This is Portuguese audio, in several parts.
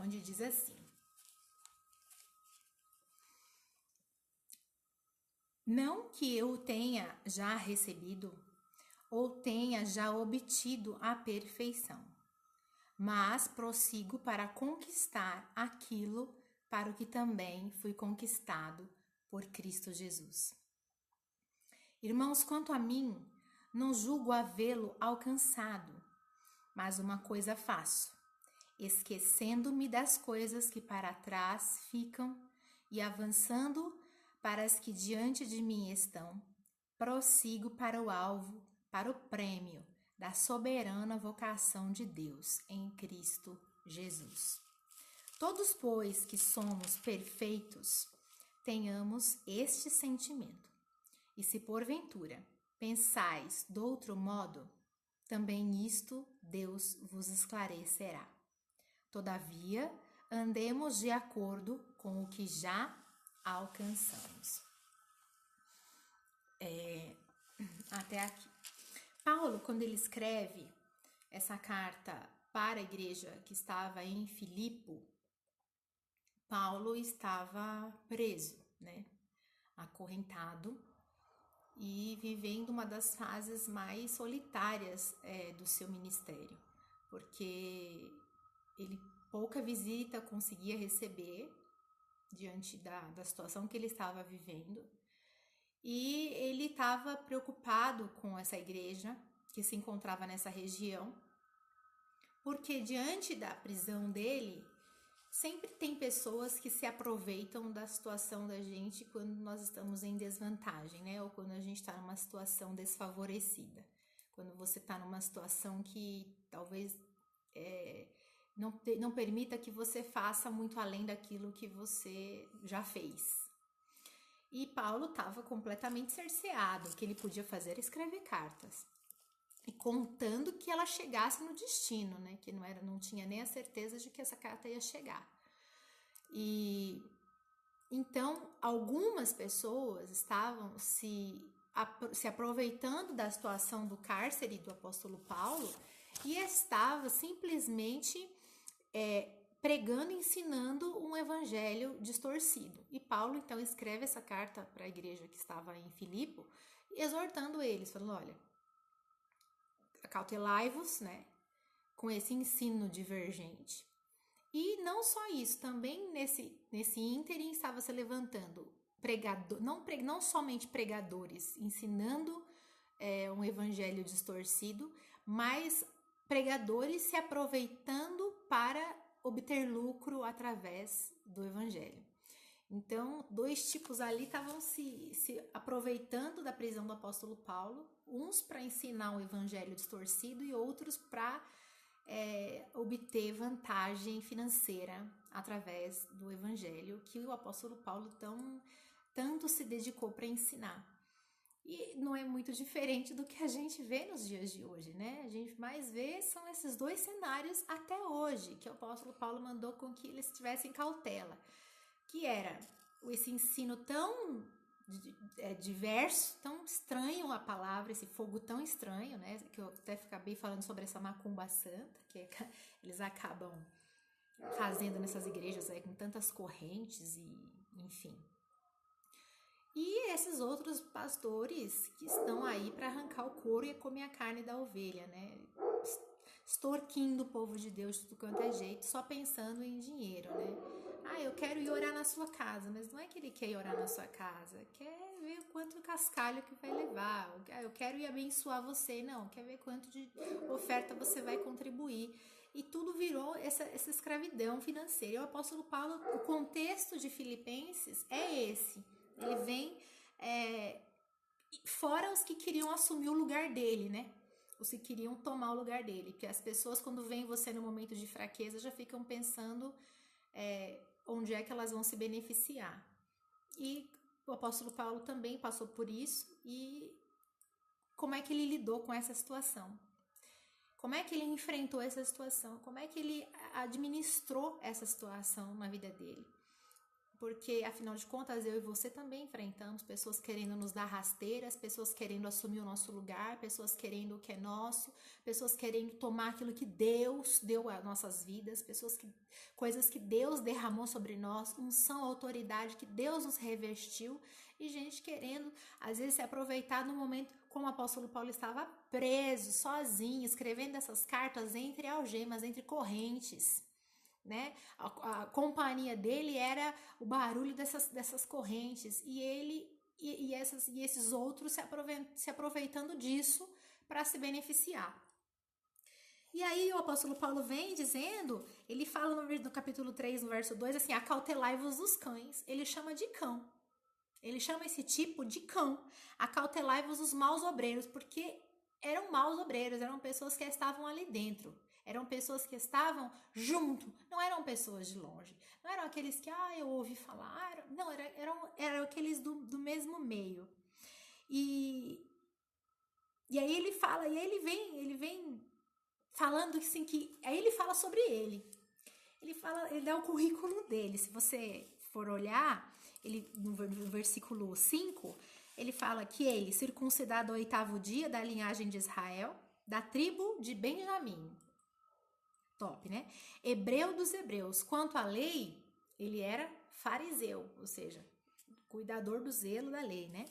onde diz assim: não que eu tenha já recebido ou tenha já obtido a perfeição, mas prossigo para conquistar aquilo para o que também fui conquistado por Cristo Jesus. Irmãos, quanto a mim, não julgo havê-lo alcançado, mas uma coisa faço, esquecendo-me das coisas que para trás ficam e avançando para as que diante de mim estão, prossigo para o alvo, para o prêmio da soberana vocação de Deus em Cristo Jesus. Todos, pois, que somos perfeitos, tenhamos este sentimento. E se porventura pensais de outro modo, também isto Deus vos esclarecerá. Todavia, andemos de acordo com o que já alcançamos. Até aqui. Paulo, quando ele escreve essa carta para a igreja que estava em Filipo, Paulo estava preso, né? Acorrentado e vivendo uma das fases mais solitárias do seu ministério, porque ele pouca visita conseguia receber diante da situação que ele estava vivendo, e ele estava preocupado com essa igreja que se encontrava nessa região, porque diante da prisão dele, sempre tem pessoas que se aproveitam da situação da gente quando nós estamos em desvantagem, né? Ou quando a gente está numa situação desfavorecida. Quando você está numa situação que talvez não permita que você faça muito além daquilo que você já fez. E Paulo estava completamente cerceado. O que ele podia fazer era escrever cartas. E contando que ela chegasse no destino, né? Que não tinha nem a certeza de que essa carta ia chegar. E então algumas pessoas estavam se aproveitando da situação do cárcere do apóstolo Paulo e estava simplesmente pregando e ensinando um evangelho distorcido. E Paulo então escreve essa carta para a igreja que estava em Filipo, exortando eles, falando: olha, acautelai-vos, né, com esse ensino divergente. E não só isso, também nesse ínterim estava se levantando não somente pregadores ensinando um evangelho distorcido, mas pregadores se aproveitando para obter lucro através do evangelho. Então, dois tipos ali estavam se aproveitando da prisão do apóstolo Paulo, uns para ensinar um evangelho distorcido e outros para obter vantagem financeira através do evangelho que o apóstolo Paulo tanto se dedicou para ensinar. E não é muito diferente do que a gente vê nos dias de hoje, né? A gente mais vê são esses dois cenários até hoje, que o apóstolo Paulo mandou com que eles tivessem cautela, que era esse ensino tão diverso, tão estranho a palavra, esse fogo tão estranho, né? Que eu até acabei falando sobre essa macumba santa, que eles acabam fazendo nessas igrejas com tantas correntes e enfim. E esses outros pastores que estão aí para arrancar o couro e comer a carne da ovelha, né? Extorquindo o povo de Deus de tudo quanto é jeito, só pensando em dinheiro, né? Eu quero ir orar na sua casa, mas não é que ele quer ir orar na sua casa, quer ver o quanto de cascalho que vai levar. Eu quero ir abençoar você, não, quer ver quanto de oferta você vai contribuir. E tudo virou essa escravidão financeira. E o apóstolo Paulo, o contexto de Filipenses é esse. Ele vem fora os que queriam assumir o lugar dele, né? Os que queriam tomar o lugar dele. Porque as pessoas, quando veem você no momento de fraqueza, já ficam pensando onde é que elas vão se beneficiar. E o apóstolo Paulo também passou por isso. E como é que ele lidou com essa situação? Como é que ele enfrentou essa situação? Como é que ele administrou essa situação na vida dele? porque afinal de contas eu e você também enfrentamos pessoas querendo nos dar rasteiras, pessoas querendo assumir o nosso lugar, pessoas querendo o que é nosso, pessoas querendo tomar aquilo que Deus deu às nossas vidas, coisas que Deus derramou sobre nós, unção, autoridade que Deus nos revestiu, e gente querendo às vezes se aproveitar no momento, como o apóstolo Paulo estava preso, sozinho, escrevendo essas cartas entre algemas, entre correntes, né? A companhia dele era o barulho dessas correntes, e esses outros se aproveitando disso para se beneficiar. E aí o apóstolo Paulo vem dizendo, ele fala no capítulo 3, no verso 2, assim, acautelai-vos dos cães. Ele chama de cão. Ele chama esse tipo de cão. Acautelai-vos dos maus obreiros, porque eram maus obreiros, eram pessoas que estavam ali dentro. Eram pessoas que estavam junto, não eram pessoas de longe. Não eram aqueles que, eu ouvi falar. Não, eram aqueles do mesmo meio. E aí ele fala, e aí ele vem falando assim que... Aí ele fala sobre ele. Ele dá o currículo dele. Se você for olhar, no versículo 5, ele fala que ele, circuncidado ao 8º dia da linhagem de Israel, da tribo de Benjamim. Top, né? Hebreu dos hebreus. Quanto à lei, ele era fariseu, ou seja, cuidador do zelo da lei, né?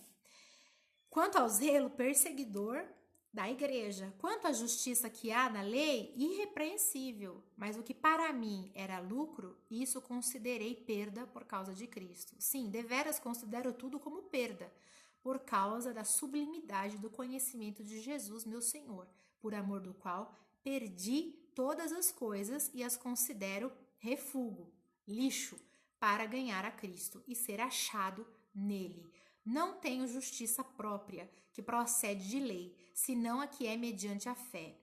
Quanto ao zelo, perseguidor da igreja. Quanto à justiça que há na lei, irrepreensível. Mas o que para mim era lucro, isso considerei perda por causa de Cristo. Sim, deveras considero tudo como perda, por causa da sublimidade do conhecimento de Jesus, meu Senhor, por amor do qual perdi todas as coisas e as considero refúgio, lixo, para ganhar a Cristo e ser achado nele. Não tenho justiça própria, que procede de lei, senão a que é mediante a fé.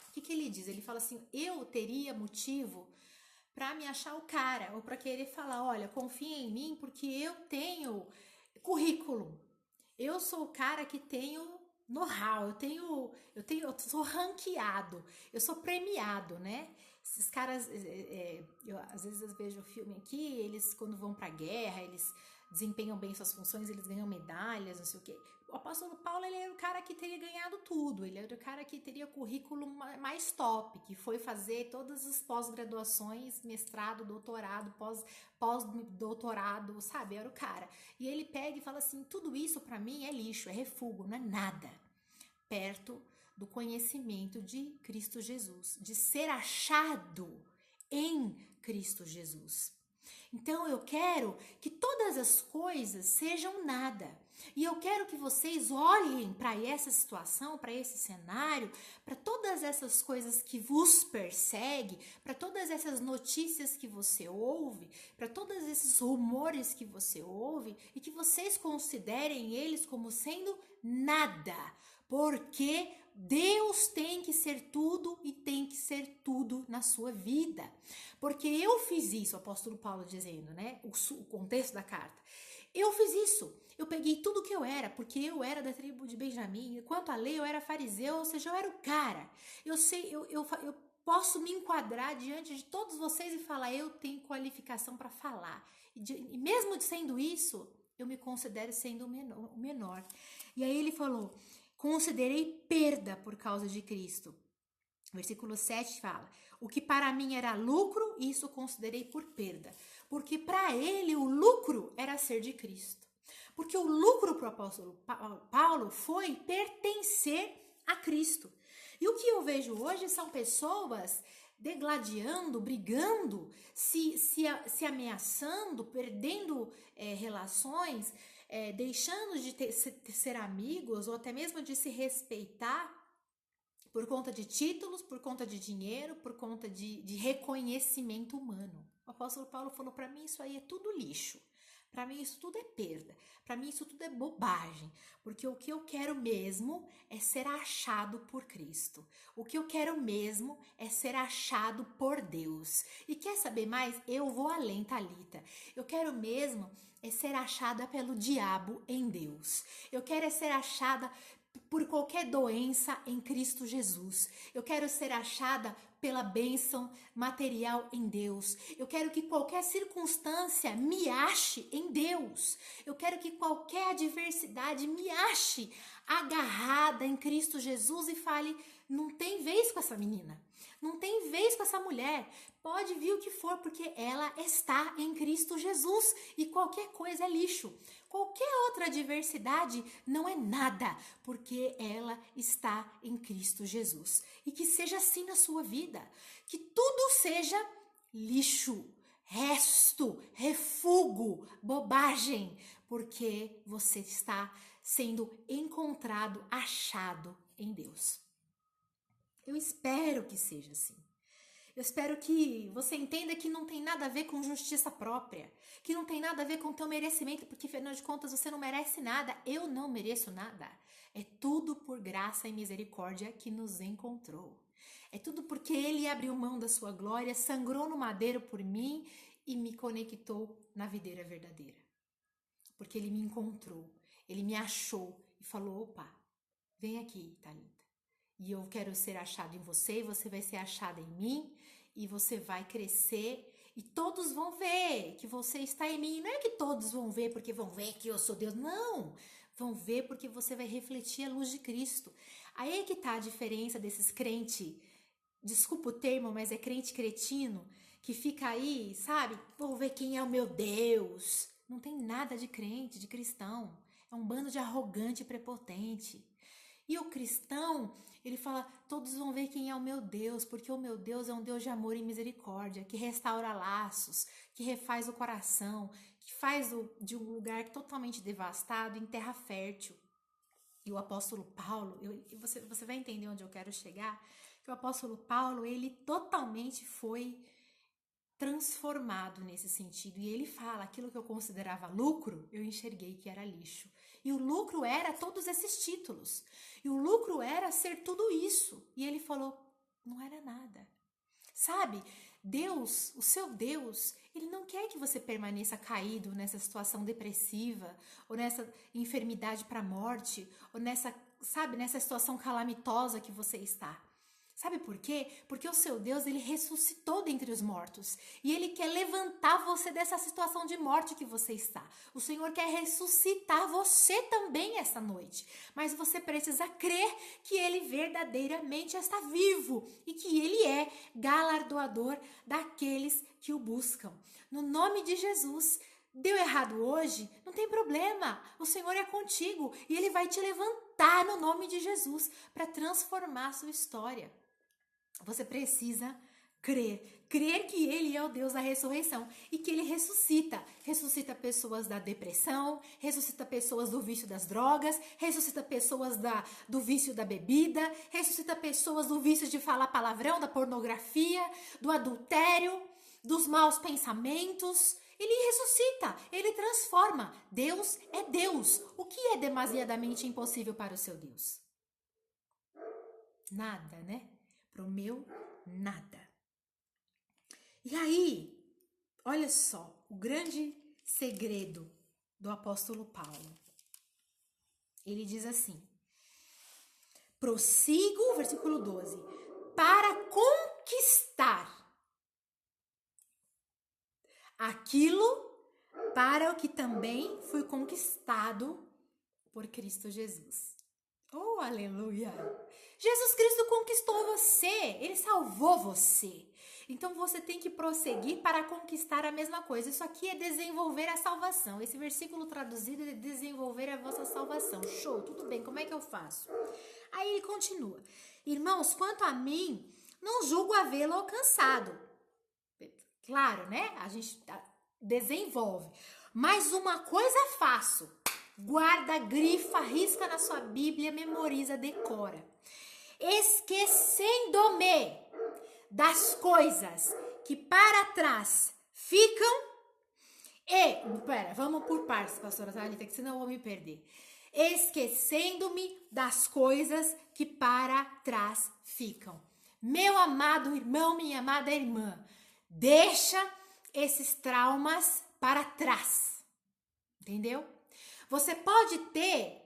O que ele diz? Ele fala assim, eu teria motivo para me achar o cara, ou para querer falar, olha, confia em mim porque eu tenho currículo. Eu sou o cara que tenho know-how, eu sou ranqueado, eu sou premiado, né? Esses caras, às vezes eu vejo o filme aqui, eles quando vão pra guerra, eles desempenham bem suas funções, eles ganham medalhas, não sei o quê. O apóstolo Paulo, ele era o cara que teria ganhado tudo, ele era o cara que teria currículo mais top, que foi fazer todas as pós-graduações, mestrado, doutorado, pós-doutorado, sabe? Era o cara. E ele pega e fala assim, tudo isso pra mim é lixo, é refúgio, não é nada, perto do conhecimento de Cristo Jesus, de ser achado em Cristo Jesus. Então eu quero que todas as coisas sejam nada. E eu quero que vocês olhem para essa situação, para esse cenário, para todas essas coisas que vos perseguem, para todas essas notícias que você ouve, para todos esses rumores que você ouve, e que vocês considerem eles como sendo nada. Porque Deus tem que ser tudo e tem que ser tudo na sua vida. Porque eu fiz isso, o apóstolo Paulo dizendo, né? O contexto da carta. Eu fiz isso. Eu peguei tudo que eu era, porque eu era da tribo de Benjamim. Quanto à lei, eu era fariseu, ou seja, eu era o cara. Eu posso me enquadrar diante de todos vocês e falar, eu tenho qualificação para falar. E mesmo sendo isso, eu me considero sendo o menor. E aí ele falou, considerei perda por causa de Cristo. Versículo 7 fala, o que para mim era lucro, isso considerei por perda. Porque para ele o lucro era ser de Cristo. Porque o lucro para o apóstolo Paulo foi pertencer a Cristo. E o que eu vejo hoje são pessoas degladiando, brigando, se ameaçando, perdendo relações, deixando de ser amigos ou até mesmo de se respeitar por conta de títulos, por conta de dinheiro, por conta de reconhecimento humano. O apóstolo Paulo falou, para mim isso aí é tudo lixo. Para mim isso tudo é perda. Para mim isso tudo é bobagem. Porque o que eu quero mesmo é ser achado por Cristo. O que eu quero mesmo é ser achado por Deus. E quer saber mais? Eu vou além, Thalita. Eu quero mesmo é ser achada pelo diabo em Deus. Eu quero é ser achada por qualquer doença em Cristo Jesus. Eu quero ser achada pela bênção material em Deus. Eu quero que qualquer circunstância me ache em Deus. Eu quero que qualquer adversidade me ache agarrada em Cristo Jesus e fale: não tem vez com essa menina. Não tem vez com essa mulher. Pode vir o que for, porque ela está em Cristo Jesus. E qualquer coisa é lixo. Qualquer outra adversidade não é nada, porque ela está em Cristo Jesus. E que seja assim na sua vida. Que tudo seja lixo, resto, refúgio, bobagem, porque você está sendo encontrado, achado em Deus. Eu espero que seja assim. Eu espero que você entenda que não tem nada a ver com justiça própria, que não tem nada a ver com teu merecimento, porque afinal de contas você não merece nada, eu não mereço nada. É tudo por graça e misericórdia que nos encontrou. É tudo porque Ele abriu mão da sua glória, sangrou no madeiro por mim e me conectou na videira verdadeira. Porque Ele me encontrou, Ele me achou e falou: opa, vem aqui, Thalita. E eu quero ser achado em você, e você vai ser achada em mim, e você vai crescer, e todos vão ver que você está em mim. Não é que todos vão ver porque vão ver que eu sou Deus, não. Vão ver porque você vai refletir a luz de Cristo. Aí é que tá a diferença desses crentes, desculpa o termo, mas é crente cretino, que fica aí, sabe? Vou ver quem é o meu Deus. Não tem nada de crente, de cristão. É um bando de arrogante e prepotente. E o cristão, ele fala: todos vão ver quem é o meu Deus, porque o meu Deus é um Deus de amor e misericórdia, que restaura laços, que refaz o coração, que faz de um lugar totalmente devastado em terra fértil. E o apóstolo Paulo, você vai entender onde eu quero chegar, que o apóstolo Paulo, ele totalmente foi transformado nesse sentido. E ele fala: aquilo que eu considerava lucro, eu enxerguei que era lixo. E o lucro era todos esses títulos. E o lucro era ser tudo isso. E ele falou: não era nada. Sabe, Deus, o seu Deus, Ele não quer que você permaneça caído nessa situação depressiva, ou nessa enfermidade para a morte, ou nessa situação calamitosa que você está. Sabe por quê? Porque o seu Deus, Ele ressuscitou dentre os mortos. E Ele quer levantar você dessa situação de morte que você está. O Senhor quer ressuscitar você também essa noite. Mas você precisa crer que Ele verdadeiramente está vivo. E que Ele é galardoador daqueles que o buscam. No nome de Jesus. Deu errado hoje? Não tem problema. O Senhor é contigo. E Ele vai te levantar no nome de Jesus para transformar a sua história. Você precisa crer que Ele é o Deus da ressurreição e que Ele ressuscita pessoas da depressão, ressuscita pessoas do vício das drogas, ressuscita pessoas do vício da bebida, ressuscita pessoas do vício de falar palavrão, da pornografia, do adultério, dos maus pensamentos. Ele ressuscita, Ele transforma. Deus é Deus. O que é demasiadamente impossível para o seu Deus? Nada, né? Pro meu, nada. E aí, olha só, o grande segredo do apóstolo Paulo. Ele diz assim: prossigo, versículo 12, para conquistar aquilo para o que também fui conquistado por Cristo Jesus. Oh, aleluia! Jesus Cristo conquistou você, Ele salvou você. Então você tem que prosseguir para conquistar a mesma coisa. Isso aqui é desenvolver a salvação. Esse versículo traduzido é desenvolver a vossa salvação. Show, tudo bem, como é que eu faço? Aí ele continua: irmãos, quanto a mim, não julgo havê-lo alcançado. Claro, né? A gente desenvolve. Mas uma coisa faço. Guarda, grifa, risca na sua Bíblia, memoriza, decora. Esquecendo-me das coisas que para trás ficam vamos por partes, pastora Thalita, que senão eu vou me perder. Esquecendo-me das coisas que para trás ficam. Meu amado irmão, minha amada irmã, deixa esses traumas para trás. Entendeu? Você pode ter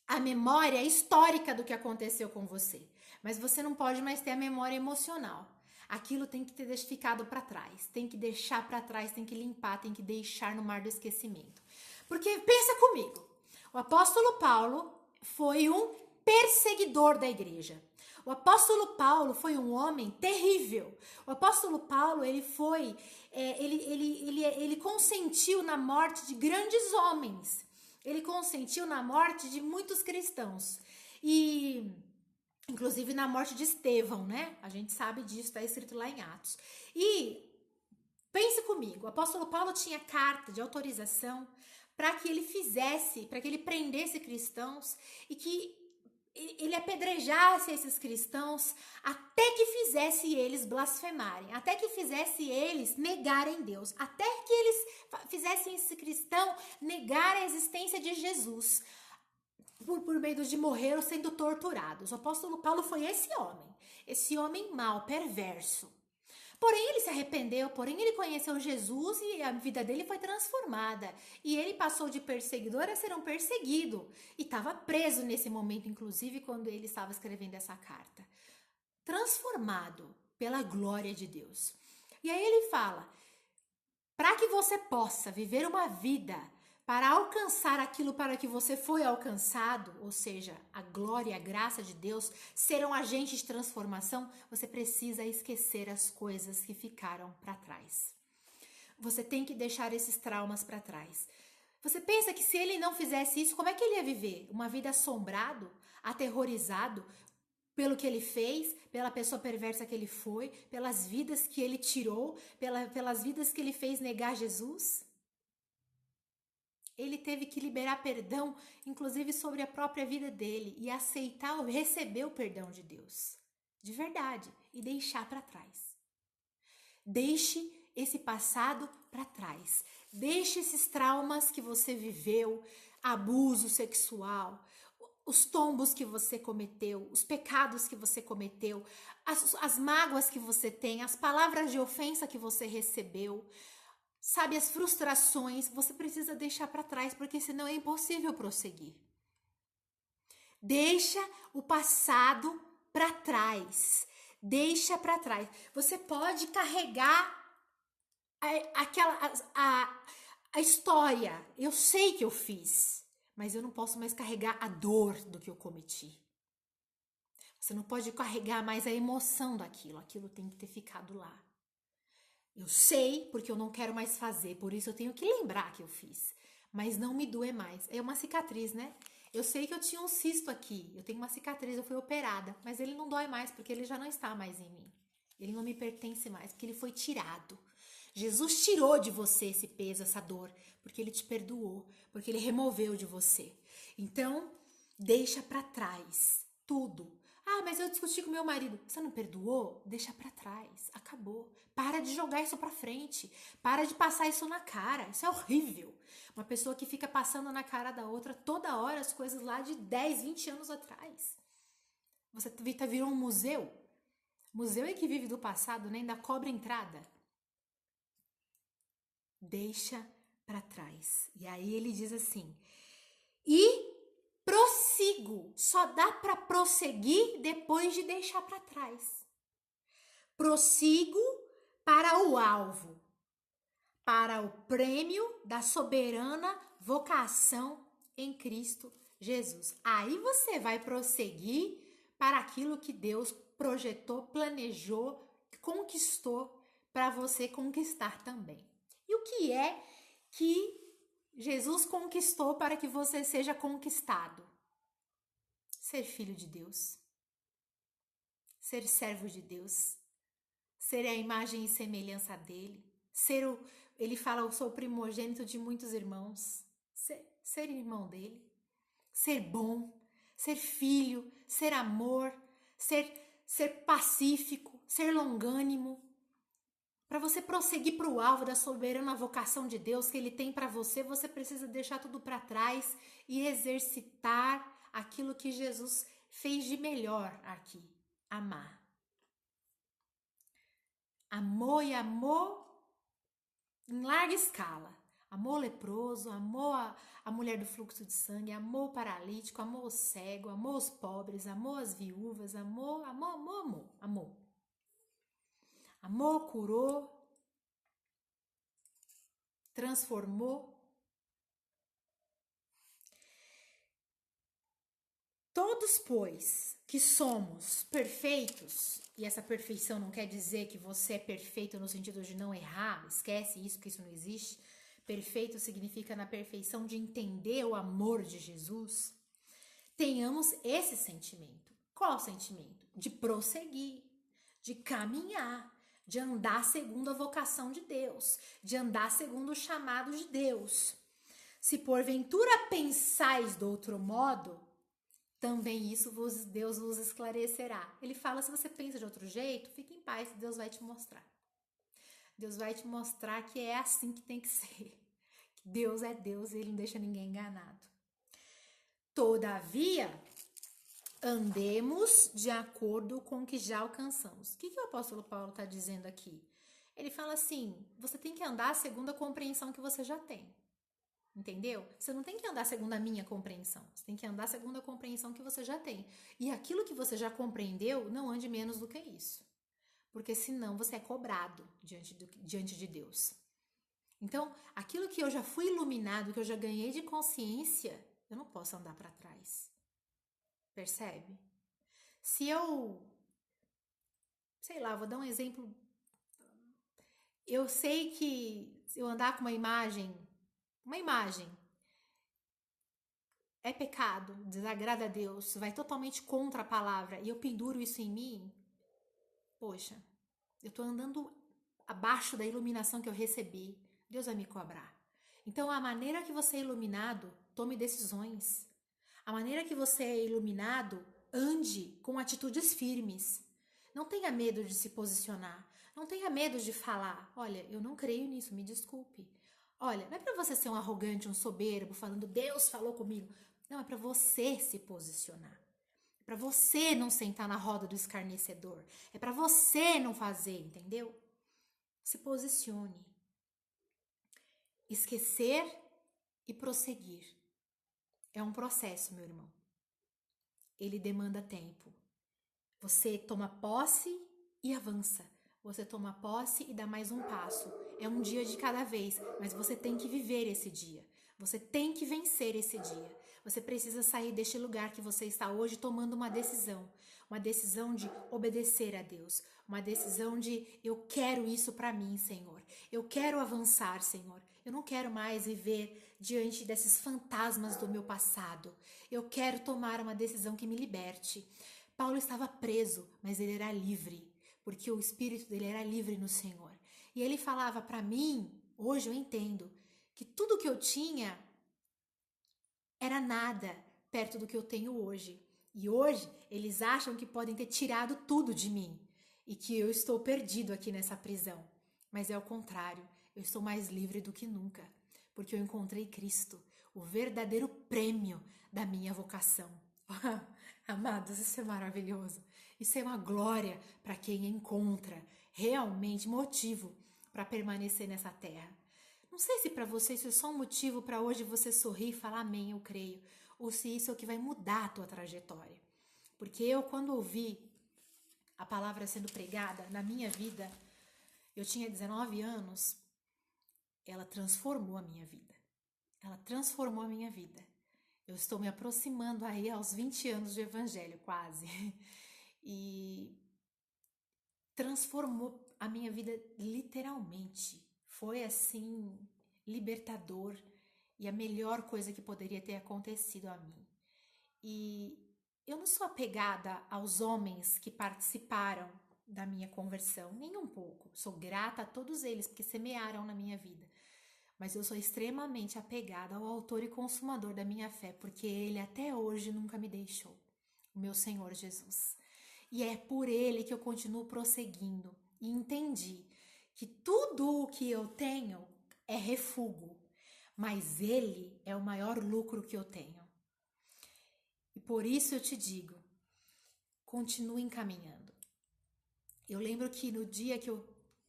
a memória histórica do que aconteceu com você, mas você não pode mais ter a memória emocional. Aquilo tem que ter ficado para trás, tem que deixar para trás, tem que limpar, tem que deixar no mar do esquecimento. Porque pensa comigo, o apóstolo Paulo foi um perseguidor da igreja. O apóstolo Paulo foi um homem terrível. O apóstolo Paulo, ele consentiu na morte de grandes homens. Ele consentiu na morte de muitos cristãos. E inclusive na morte de Estevão, né? A gente sabe disso, está escrito lá em Atos. E pense comigo, o apóstolo Paulo tinha carta de autorização para que ele fizesse, para que ele prendesse cristãos e que ele apedrejasse esses cristãos até que fizesse eles blasfemarem, até que fizesse eles negarem Deus, até que eles fizessem esse cristão negar a existência de Jesus por meio de morrer ou sendo torturados. O apóstolo Paulo foi esse homem mau, perverso. Porém, ele se arrependeu, porém ele conheceu Jesus e a vida dele foi transformada. E ele passou de perseguidor a ser um perseguido. E estava preso nesse momento, inclusive, quando ele estava escrevendo essa carta. Transformado pela glória de Deus. E aí ele fala, para que você possa viver uma vida para alcançar aquilo para que você foi alcançado, ou seja, a glória e a graça de Deus serão agentes de transformação, você precisa esquecer as coisas que ficaram para trás. Você tem que deixar esses traumas para trás. Você pensa que se ele não fizesse isso, como é que ele ia viver? Uma vida assombrado, aterrorizado pelo que ele fez, pela pessoa perversa que ele foi, pelas vidas que ele tirou, pelas vidas que ele fez negar Jesus? Ele teve que liberar perdão, inclusive sobre a própria vida dele, e aceitar, receber o perdão de Deus, de verdade, e deixar para trás. Deixe esse passado para trás. Deixe esses traumas que você viveu, abuso sexual, os tombos que você cometeu, os pecados que você cometeu, as mágoas que você tem, as palavras de ofensa que você recebeu, sabe, as frustrações, você precisa deixar para trás, porque senão é impossível prosseguir. Deixa o passado para trás. Deixa para trás. Você pode carregar a história. Eu sei que eu fiz, mas eu não posso mais carregar a dor do que eu cometi. Você não pode carregar mais a emoção daquilo. Aquilo tem que ter ficado lá. Eu sei porque eu não quero mais fazer, por isso eu tenho que lembrar que eu fiz. Mas não me doer mais. É uma cicatriz, né? Eu sei que eu tinha um cisto aqui, eu tenho uma cicatriz, eu fui operada, mas ele não dói mais porque ele já não está mais em mim. Ele não me pertence mais, porque ele foi tirado. Jesus tirou de você esse peso, essa dor, porque ele te perdoou, porque ele removeu de você. Então, deixa pra trás tudo. Ah, mas eu discuti com meu marido. Você não perdoou? Deixa pra trás. Acabou. Para de jogar isso pra frente. Para de passar isso na cara. Isso é horrível. Uma pessoa que fica passando na cara da outra toda hora as coisas lá de 10, 20 anos atrás. Você virou um museu. Museu é que vive do passado, né? Ainda cobra entrada. Deixa pra trás. E aí ele diz assim: e prossigo. Só dá para prosseguir depois de deixar para trás. Prossigo para o alvo, para o prêmio da soberana vocação em Cristo Jesus. Aí você vai prosseguir para aquilo que Deus projetou, planejou, conquistou para você conquistar também. E o que é que Jesus conquistou para que você seja conquistado? Ser filho de Deus, ser servo de Deus, ser a imagem e semelhança dele, ele fala, eu sou o primogênito de muitos irmãos, ser irmão dele, ser bom, ser filho, ser amor, ser pacífico, ser longânimo. Para você prosseguir para o alvo da soberana vocação de Deus que ele tem para você, você precisa deixar tudo para trás e exercitar aquilo que Jesus fez de melhor aqui, amar. Amou e amou em larga escala. Amou o leproso, amou a mulher do fluxo de sangue, amou o paralítico, amou o cego, amou os pobres, amou as viúvas, amou. Amou, curou, transformou. Todos, pois, que somos perfeitos, e essa perfeição não quer dizer que você é perfeito no sentido de não errar, esquece isso, porque isso não existe. Perfeito significa na perfeição de entender o amor de Jesus. Tenhamos esse sentimento. Qual sentimento? De prosseguir, de caminhar, de andar segundo a vocação de Deus, de andar segundo o chamado de Deus. Se porventura pensais de outro modo, também isso Deus vos esclarecerá. Ele fala, se você pensa de outro jeito, fique em paz, Deus vai te mostrar. Deus vai te mostrar que é assim que tem que ser. Que Deus é Deus e Ele não deixa ninguém enganado. Todavia, andemos de acordo com o que já alcançamos. O que o apóstolo Paulo está dizendo aqui? Ele fala assim, você tem que andar segundo a compreensão que você já tem. Entendeu? Você não tem que andar segundo a minha compreensão. Você tem que andar segundo a compreensão que você já tem. E aquilo que você já compreendeu, não ande menos do que isso. Porque senão você é cobrado diante de Deus. Então, aquilo que eu já fui iluminado, que eu já ganhei de consciência, eu não posso andar para trás. Percebe? Se eu, sei lá, vou dar um exemplo. Eu sei que se eu andar com uma imagem é pecado, desagrada a Deus, vai totalmente contra a palavra e eu penduro isso em mim, poxa, eu tô andando abaixo da iluminação que eu recebi, Deus vai me cobrar. Então, a maneira que você é iluminado, tome decisões. A maneira que você é iluminado, ande com atitudes firmes. Não tenha medo de se posicionar. Não tenha medo de falar, olha, eu não creio nisso, me desculpe. Olha, não é para você ser um arrogante, um soberbo, falando Deus falou comigo. Não, é para você se posicionar. É para você não sentar na roda do escarnecedor. É para você não fazer, entendeu? Se posicione. Esquecer e prosseguir. É um processo, meu irmão. Ele demanda tempo. Você toma posse e avança. Você toma posse e dá mais um passo. É um dia de cada vez, mas você tem que viver esse dia. Você tem que vencer esse dia. Você precisa sair deste lugar que você está hoje tomando uma decisão. Uma decisão de obedecer a Deus. Uma decisão de eu quero isso para mim, Senhor. Eu quero avançar, Senhor. Eu não quero mais viver diante desses fantasmas do meu passado. Eu quero tomar uma decisão que me liberte. Paulo estava preso, mas ele era livre, porque o espírito dele era livre no Senhor. E ele falava para mim, hoje eu entendo, que tudo que eu tinha era nada perto do que eu tenho hoje. E hoje eles acham que podem ter tirado tudo de mim e que eu estou perdido aqui nessa prisão. Mas é o contrário, eu estou mais livre do que nunca, porque eu encontrei Cristo, o verdadeiro prêmio da minha vocação. Amados, isso é maravilhoso. Isso é uma glória para quem encontra realmente motivo para permanecer nessa terra. Não sei se para você isso é só um motivo para hoje você sorrir e falar amém, eu creio, ou se isso é o que vai mudar a tua trajetória. Porque eu, quando ouvi a palavra sendo pregada na minha vida, eu tinha 19 anos, ela transformou a minha vida. Ela transformou a minha vida. Eu estou me aproximando aí aos 20 anos de evangelho, quase. E transformou a minha vida literalmente. Foi assim, libertador e a melhor coisa que poderia ter acontecido a mim. E eu não sou apegada aos homens que participaram da minha conversão, nem um pouco. Sou grata a todos eles porque semearam na minha vida. Mas eu sou extremamente apegada ao autor e consumador da minha fé, porque ele até hoje nunca me deixou, o meu Senhor Jesus. E é por ele que eu continuo prosseguindo e entendi que tudo o que eu tenho é refúgio, mas ele é o maior lucro que eu tenho. E por isso eu te digo, continue encaminhando. Eu lembro que no dia que eu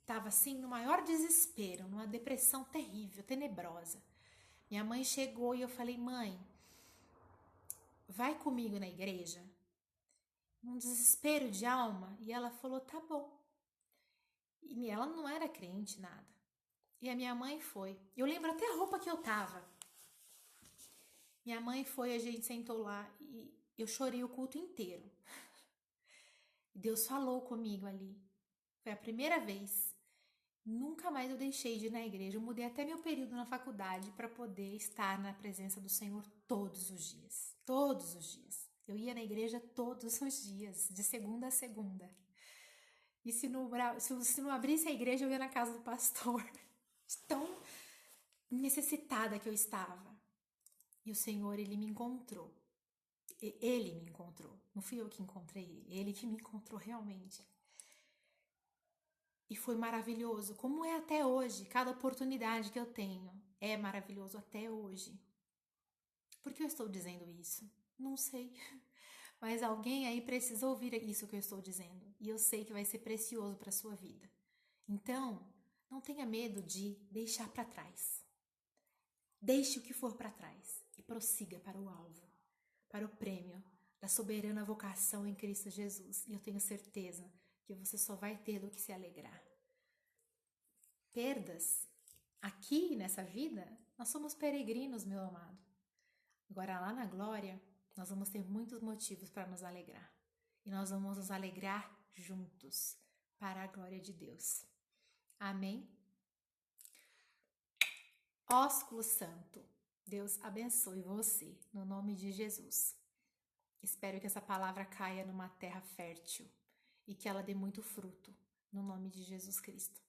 estava assim no maior desespero, numa depressão terrível, tenebrosa. Minha mãe chegou e eu falei: mãe, vai comigo na igreja? Num desespero de alma. E ela falou: tá bom. E ela não era crente, nada. E a minha mãe foi. Eu lembro até a roupa que eu tava. Minha mãe foi, a gente sentou lá e eu chorei o culto inteiro. Deus falou comigo ali. Foi a primeira vez. Nunca mais eu deixei de ir na igreja. Eu mudei até meu período na faculdade para poder estar na presença do Senhor todos os dias. Todos os dias. Eu ia na igreja todos os dias, de segunda a segunda. E se não abrisse a igreja, eu ia na casa do pastor. Tão necessitada que eu estava. E o Senhor, Ele me encontrou. Ele me encontrou. Não fui eu que encontrei Ele. Ele que me encontrou realmente. E foi maravilhoso. Como é até hoje. Cada oportunidade que eu tenho é maravilhoso até hoje. Por que eu estou dizendo isso? Não sei. Mas alguém aí precisa ouvir isso que eu estou dizendo. E eu sei que vai ser precioso para a sua vida. Então, não tenha medo de deixar para trás. Deixe o que for para trás e prossiga para o alvo, para o prêmio da soberana vocação em Cristo Jesus. E eu tenho certeza que você só vai ter do que se alegrar. Perdas aqui nessa vida, nós somos peregrinos, meu amado. Agora lá na glória, nós vamos ter muitos motivos para nos alegrar. E nós vamos nos alegrar juntos para a glória de Deus. Amém? Ósculo Santo, Deus abençoe você, no nome de Jesus. Espero que essa palavra caia numa terra fértil e que ela dê muito fruto, no nome de Jesus Cristo.